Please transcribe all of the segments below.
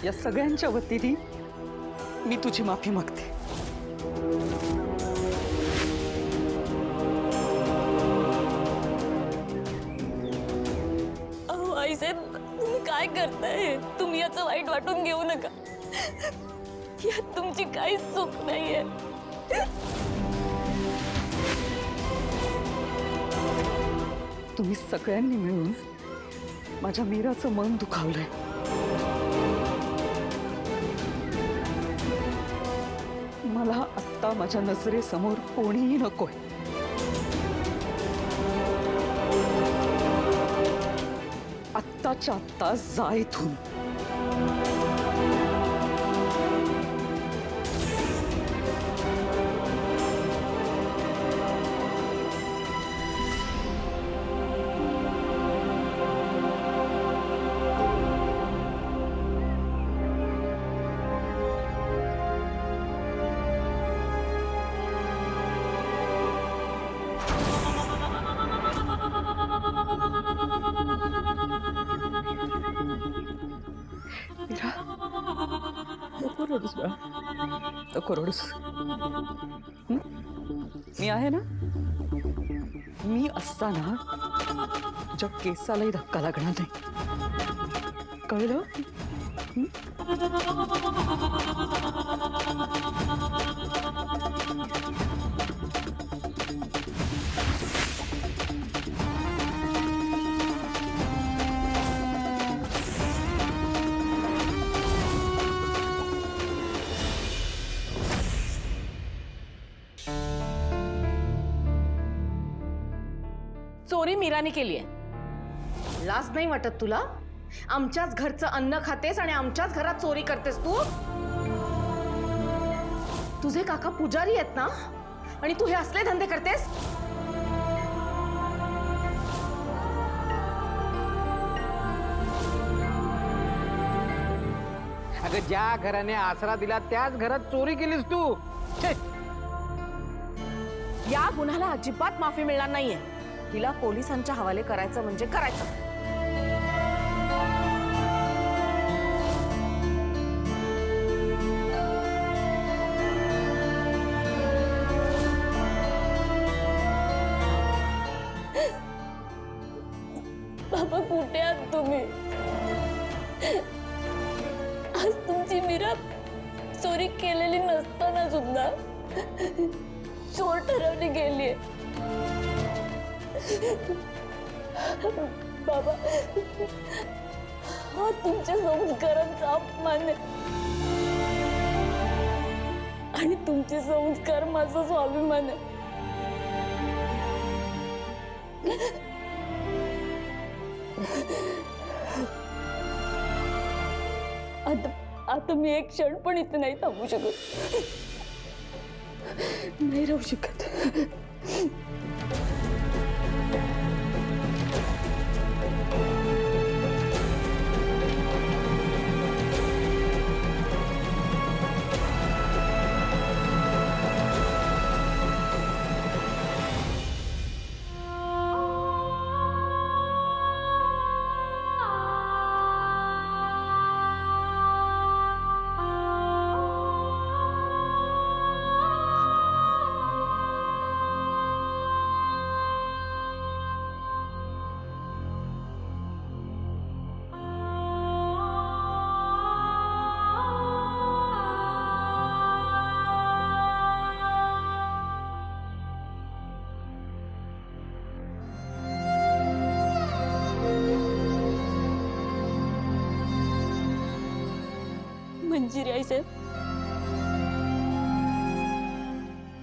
या सगळ्यांच्या वतीने मी तुझी माफी मागते। आईसाहेब, तुम्ही काय करताय? तुम्ही याचं वाईट वाटून घेऊ नका। यात तुमची काहीच चूक नाहीये। तुम्ही सगळ्यांनी मिळून माझ्या मीराचं मन दुखावलंय। मला आत्ता माझ्या नजरेसमोर कोणीही नकोय। आत्ताच्या आत्ता जा इथून। मी आहे ना, मी असताना तुझ्या केसालाही धक्का लागणार नाही, कळलं? चोरी मीराने केली आहे। लाज नाही वाटत तुला? आमच्याच घरचं अन्न खातेस आणि आमच्याच घरात चोरी करतेस तू? तुझे काका पुजारी आहेत ना, आणि तू हे असले धंदे करतेस? अगं, ज्या घराने आसरा दिला त्याच घरात चोरी केलीस तू। छे! या गुन्ह्याला अजिबात माफी मिळणार नाहीये। तिला पोलिसांच्या हवाले करायचं म्हणजे करायचं। बाबा, कुठे आहात तुम्ही? आज तुमची मीरा चोरी केलेली नसताना सुद्धा चोर ठरवली गेलीये। बाबा, हा तुमच्या संस्कारांचा अपमान आहे, आणि तुमचे संस्कार माझा स्वाभिमान आहे। आता मी एक क्षण पण इथे नाही थांबू शकत, नाही राहू शकत। मंजिरी आईसाहेब,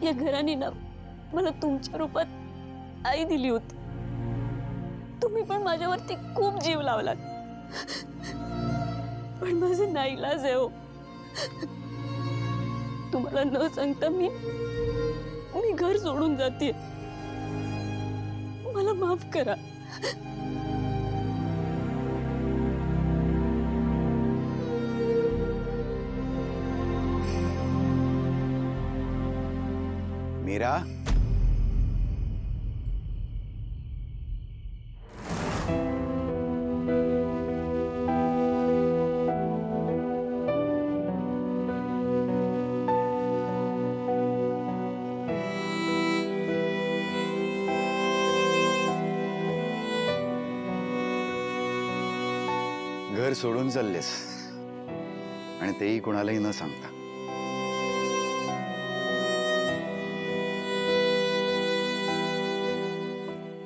या घराने ना मला तुमच्या रूपात आई दिली होती। तुम्ही पण माझ्यावरती खूप जीव लावलात, पण माझं नाईलाज आहे हो। तुम्हाला न सांगता मी घर सोडून जाते। मला माफ करा। मीरा, घर सोडून चाललेस आणि तेही कुणालाही न सांगता.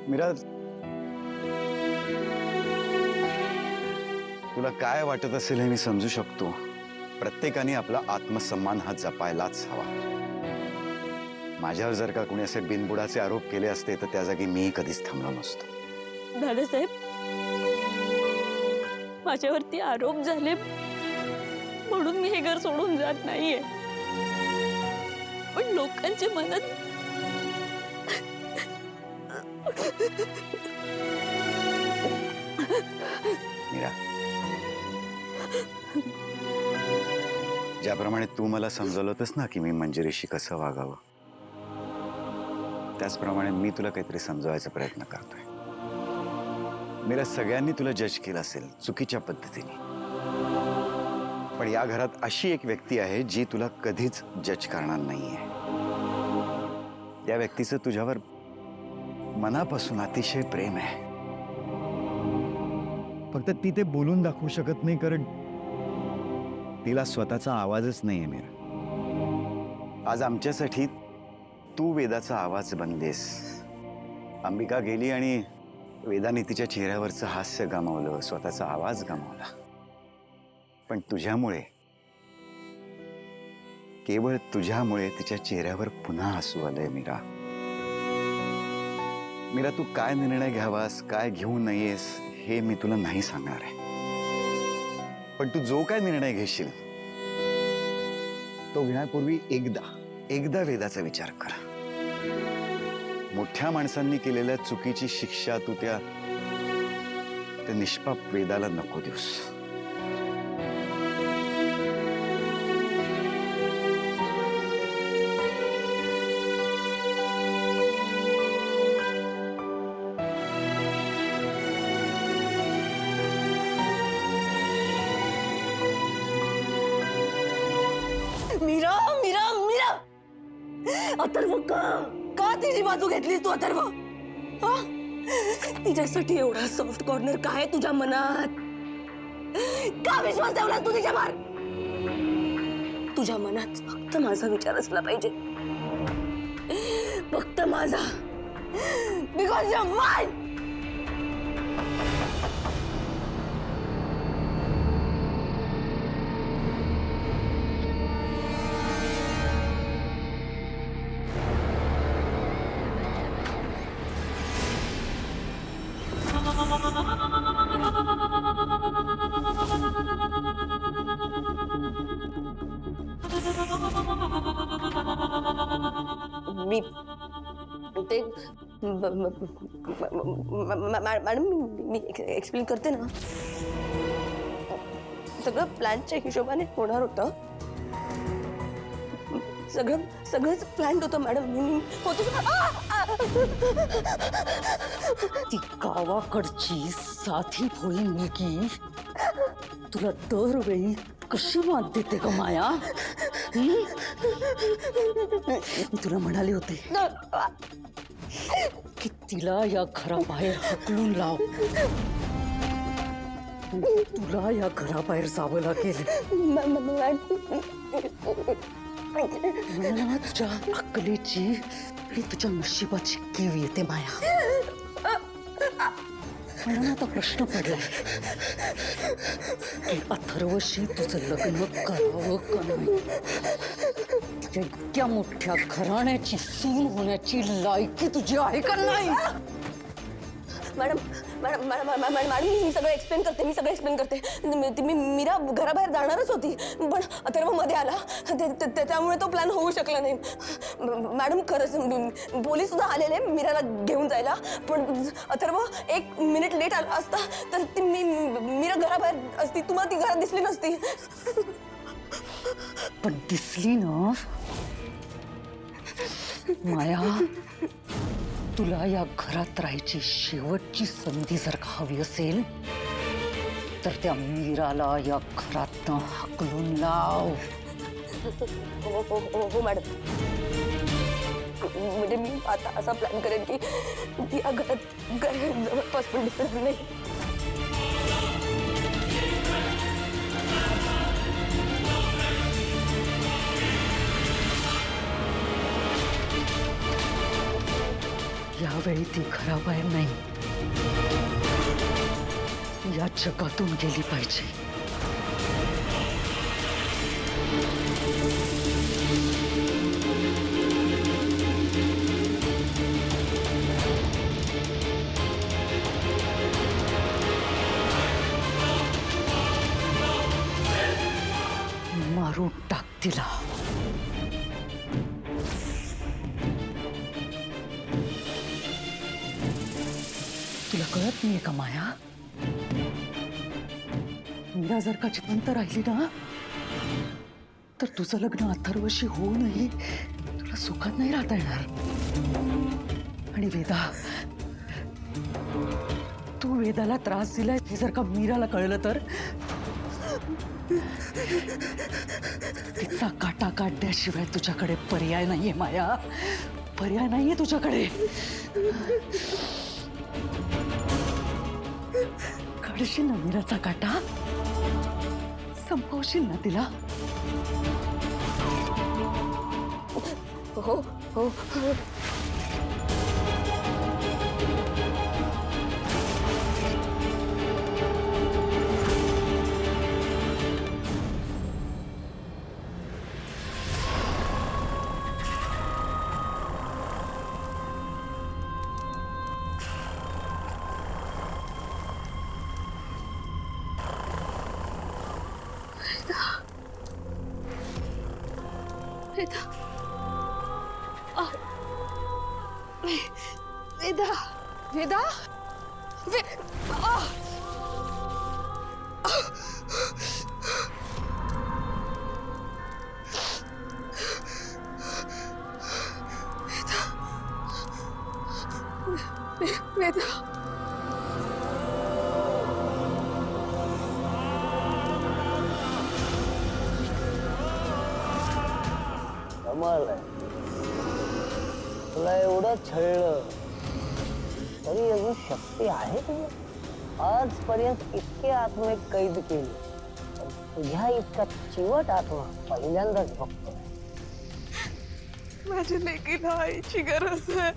मीरा, तुला काय वाटत असेल हे मी समजू शकतो. प्रत्येकाने आपला आत्मसन्मान हा जपायलाच हवा. माझ्यावर जर का कोणी असे बिनबुडाचे आरोप केले असते तर त्या जागी मी कधीच थांबलो नसतो. दादासाहेब, माझ्यावरती आरोप झाले म्हणून मी हे घर सोडून जात नाहीये, पण लोकांच्या मनात मीरा, ज्याप्रमाणे तू मला समजवलं होतंस ना की मी मंजिरीशी कसं वागावं, त्याचप्रमाणे मी तुला काहीतरी समजवायचा प्रयत्न करतोय. मीरा, सगळ्यांनी तुला जज केलं असेल चुकीच्या पद्धतीने, पण या घरात अशी एक व्यक्ती आहे जी तुला कधीच जज करणार नाहीये. त्या व्यक्तीचं तुझ्यावर मनापासून अतिशय प्रेम आहे. फक्त ती ते बोलून दाखवू शकत नाही, कारण तिला स्वतःचा आवाजच नाहीये. मीरा, आज आमच्यासाठी तू वेदाचा आवाज बनलेस. अंबिका गेली आणि वेदाने तिच्या चेहऱ्यावरचं हास्य गमावलं, स्वतःचा आवाज गमावला. पण तुझ्यामुळे, केवळ तुझ्यामुळे तिच्या चेहऱ्यावर पुन्हा हसू आलंय. मीरा, मीरा, तू काय निर्णय घ्यावास, काय घेऊ नयेस हे मी तुला नाही सांगणार आहे, पण तू जो काय निर्णय घेशील तो घेण्यापूर्वी एकदा वेदाचा विचार कर. मोठ्या माणसांनी केलेल्या चुकीची शिक्षा तू त्या निष्पाप वेदाला नको देऊस. मीरा, मीरा, मीरा, अथर्व, का तिची बाजू घेतलीस तू? अथर्व, तिच्यासाठी एवढा सॉफ्ट कॉर्नर काय तुझ्या मनात? का विश्वास ठेवलास तू तिच्यावर? तुझ्या मनात फक्त माझा विचार असला पाहिजे, फक्त माझा, बिकॉज यू आर माइन. मी ते मॅडम, मी एक्सप्लेन करते ना. सगळं प्लॅनच्या हिशोबाने होणार होतं. सगळंच प्लॅन होतं मॅडम. ती गावाकडची साधी भोळी मुलगी तुला दरवेळी कशी मात देते ग माया? मी तुला म्हणाले होते की तिला या घराबाहेर हकलून लाव. तुला या घराबाहेर जावं लागेल. मला तुझ्या अकलेची आणि तुझ्या नशिबाची कीव येते माया. मला आता प्रश्न पडलाय की अथर्वशी तुझं लग्न करावं का नाही. तुझ्या इतक्या मोठ्या घराण्याची सून होण्याची लायकी तुझी आहे का नाही? मॅडम, मी सगळं एक्सप्लेन करते. मीरा घराबाहेर जाणारच होती, पण अथर्व मध्ये आला, त्यामुळे तो प्लॅन होऊ शकला नाही. मॅडम, खरंच पोलीस सुद्धा आलेले मीराला घेऊन जायला, पण अथर्व 1 मिनिट लेट आला असता तर मीरा घराबाहेर असती, तुम्हाला ती घरात दिसली नसती. पण दिसली ना माया. तुला या घरात राहायची शेवटची संधी जर का हवी असेल तर त्या मीराला या घरातनं हाकलून लाव. हो मॅडम. म्हणजे मी आता असा प्लॅन करेन की ती या घरात जवळपास पण दिसणार नाही. यावेळी ती घराबाहेर नाही, या जगातून गेली पाहिजे. मारून टाक तिला. तुला कळत नाहीये का माया? मीरा जर का जिवंत राहिली ना, तर तुझं लग्न अथर्वशी होऊनही तुला सुखात नाही राहता येणार. आणि वेदा, तू वेदाला त्रास दिलाय हे जर का मीराला कळलं तर तिचा काटा काढण्याशिवाय तुझ्याकडे पर्याय नाहीये माया. पर्याय नाहीये तुझ्याकडे. काढशील ना मीराचा काटा? संपवशील ना तिला? हो हो हो. वेदा, वेदा, वेदा, वेदा. कमाल आहे. तुला एवढं छळलं तरी अजून शक्ती आहे तुझी. आजपर्यंत इतके आत्मे कैद केले, पण तुझ्या इतका चिवट आत्मा पहिल्यांदाच बघतोय. माझ्या लेकीला आईची गरज आहे.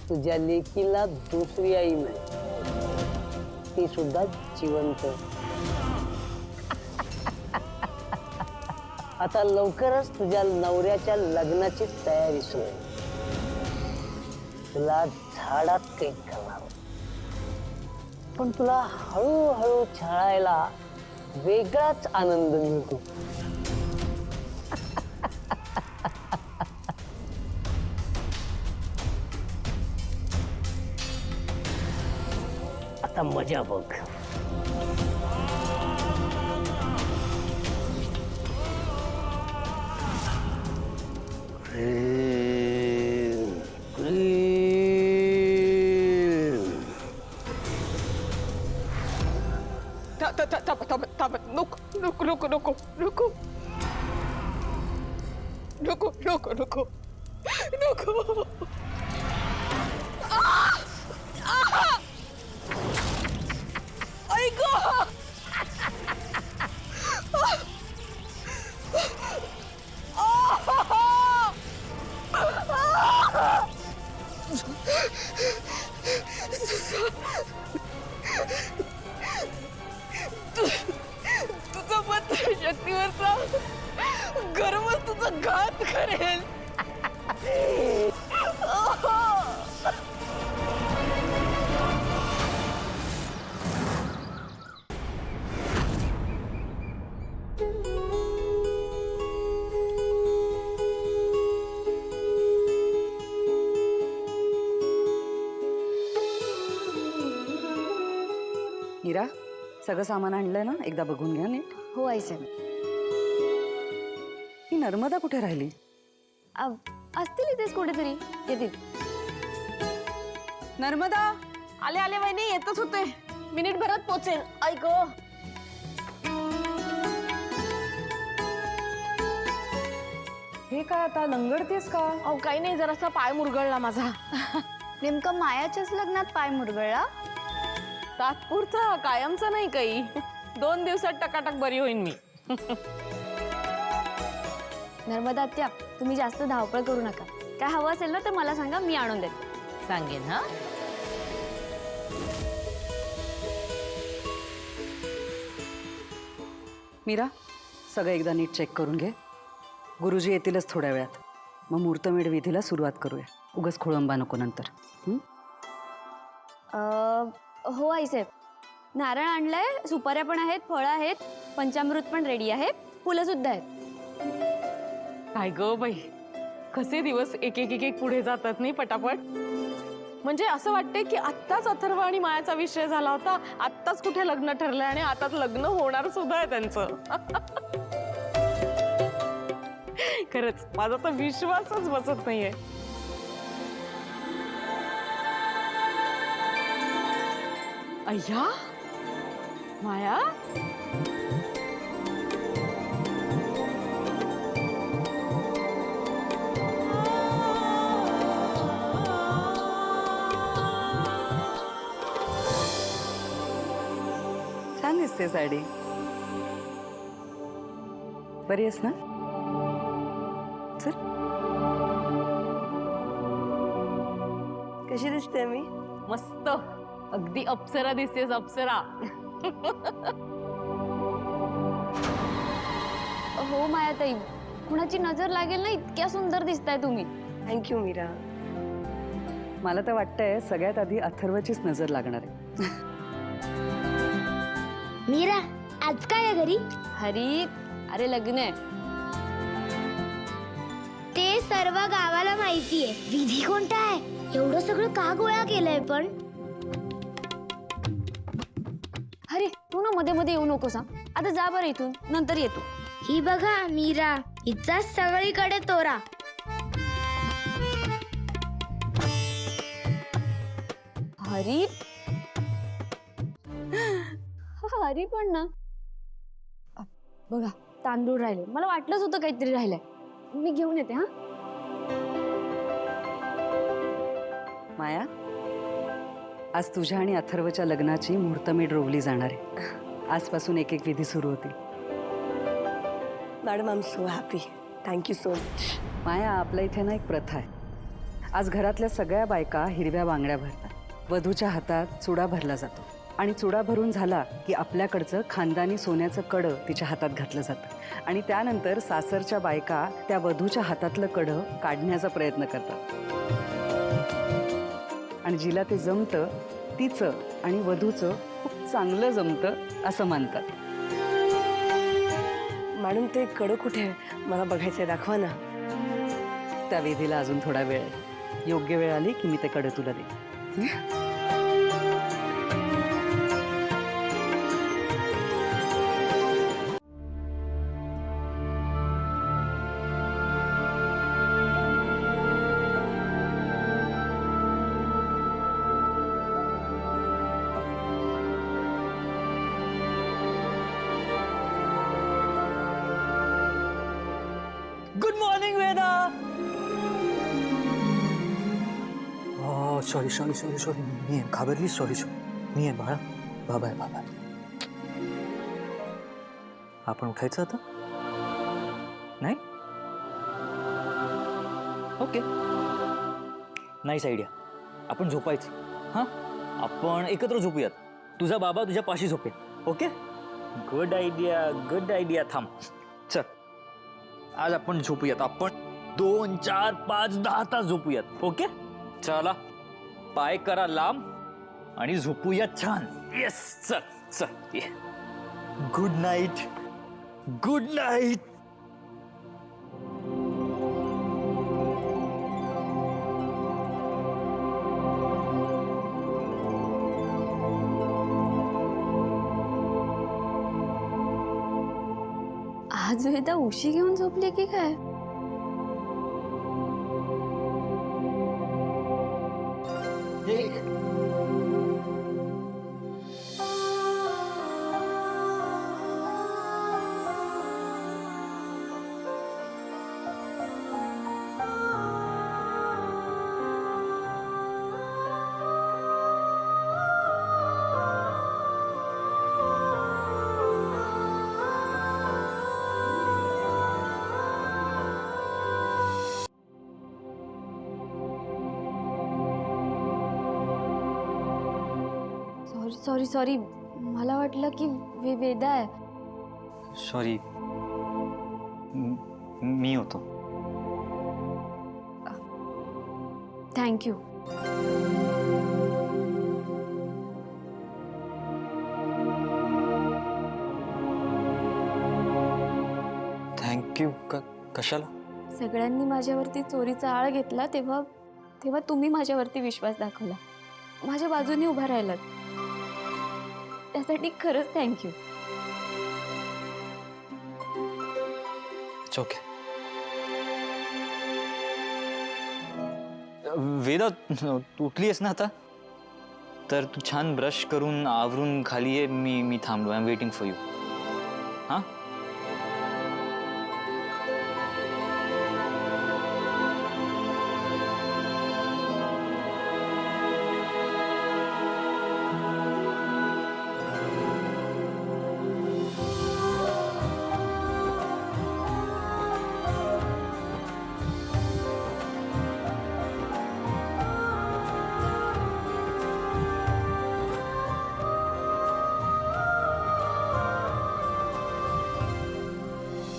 तुझ्या लेकीला दुसरी आई नाही, ती सुद्धा जिवंत. आता लवकरच तुझ्या नवऱ्याच्या लग्नाची तयारी सुरू आहे. तुला झाडात कैद करणार, पण तुला हळूहळू छळायला वेगळाच आनंद मिळतो. आता मजा बघ. नको नको नको नको नको नको नको नको नको. ऐक. तुझा पत्र शक्तीवरचा गर्वच तुझा घात करेल. मीरा, सगळं सामान आणलंय ना? एकदा बघून घ्या नीट. हो आईसाहेब. ही नर्मदा कुठे राहिली? असतील इथेच कुठेतरी, येतील. नर्मदा, आले आले वहिनी, येतच होते. मिनिट भरात पोचेल. ऐक. हे काय आता लंगडतेस का? अहो काही नाही, जरासा पाय मुरगळला माझा. नेमकं मायाच्याच लग्नात पाय मुरगळला? तात्पुरता, कायमचा नाही काही. 2 दिवसात टकाटक बरी होईन मी. नर्मदा आत्या, तुम्ही जास्त धावपळ करू नका. काय हवं असेल ना तर मला सांगा, मी आणून देते. सांगेन हा. मीरा, सगळं एकदा नीट चेक करून घे. गुरुजी येतीलच थोड्या वेळात. मग मुहूर्तमेढ विधीला सुरुवात करूया. उगाच खोळंबा नको नंतर. हो आईसाहेब, नारळ आणलंय, सुपाऱ्या पण आहेत, फळं आहेत, पंचामृत पण रेडी आहे, फुलं सुद्धा आहेत. काय ग बाई, कसे दिवस एक एक एक एक पुढे जातात नाही पटापट. म्हणजे असं वाटतंय की आत्ताच अथर्व आणि मायाचा विषय झाला होता, आत्ताच कुठे लग्न ठरलंय आणि आताच लग्न होणार सुद्धा आहे त्यांचं. खरंच माझा तर विश्वासच बसत नाहीये. अय्या माया, छान दिसते साडी. बरी आहेस ना? चल. कशी दिसते मी? मस्त, अगदी अप्सरा दिसतेस, अप्सरा. हो मायाताई, कुणाची नजर लागेल ना इतक्या सुंदर दिसताय तुम्ही. थँक्यू मीरा. मला तर वाटतंय सगळ्यात आधी अथर्वचीच नजर लागणार आहे. मीरा, आज काय आहे घरी? हरी, अरे लग्न आहे. ते सर्व गावाला माहितीये. विधी कोणता आहे? एवढं सगळं का गोळा केलंय पण? अरे तू ना मध्ये मध्ये येऊ नकोस. आता जा बरं इथून, नंतर येतो. ही बघा मीरा, हिचा सगळीकडे तोरा. हरी, हरी पण ना, बघा तांदूळ राहिले. मला वाटलंच होतं काहीतरी राहिलंय. मी घेऊन येते. हा माया, आज तुझ्या आणि अथर्वच्या लग्नाची मुहूर्तमेढ रोवली जाणार आहे. आजपासून एक एक विधी सुरू होतील. Madam, I am so happy. Thank you so much. Maya, आपल्या इथे ना एक प्रथा आहे. आज घरातल्या सगळ्या बायका हिरव्या बांगड्या भरतात. वधूच्या हातात चुडा भरला जातो आणि चुडा भरून झाला की आपल्याकडचं खानदानी सोन्याचं कडं तिच्या हातात घातलं जातं आणि त्यानंतर सासरच्या बायका त्या वधूच्या हातातलं कडं काढण्याचा प्रयत्न करतात आणि जिला ते जमतं तिचं आणि वधूचं खूप चांगलं जमतं असं मानतात. मॅडम, ते कडं कुठे आहे? मला बघायचंय, दाखवा ना. त्या विधीला अजून थोडा वेळ आहे. योग्य वेळ आली की मी ते कडं तुला देईन. Good morning Veda. Sorry sorry sorry sorry, मी आहे, घाबरली. सॉरी सॉरी, मी आहे बाळा. बाबा आहे, बाबा. आपण उठायचं आता? नाही? Okay, nice idea. आपण झोपायचं. हां, आपण एकत्र झोपूयात. तुझा बाबा तुझ्या पाशी झोपेल. Okay, good idea, good idea. थांब, चल आज आपण झोपूयात. आपण 2, 4, 5, 10 तास झोपूयात. ओके, चला पाय करा लांब आणि झोपूया छान. येस, चल चल. Good night, good night. आज वेदा उशी घेऊन झोपली की काय? सॉरी सॉरी, मला वाटलं की वेदा आहे. सॉरी, मी होतो. थँक्यू. थँक्यू. कशाला? सगळ्यांनी माझ्यावरती चोरीचा आळ घेतला तेव्हा तेव्हा तुम्ही माझ्यावरती विश्वास दाखवला, माझ्या बाजूने उभा राहिलात. त्यासाठी खरंच थँक्यू. It's okay. वेदा, तू उठलीयस ना आता? तर तू छान ब्रश करून आवरून खाली ये. मी थांबलो. I am waiting for you. हां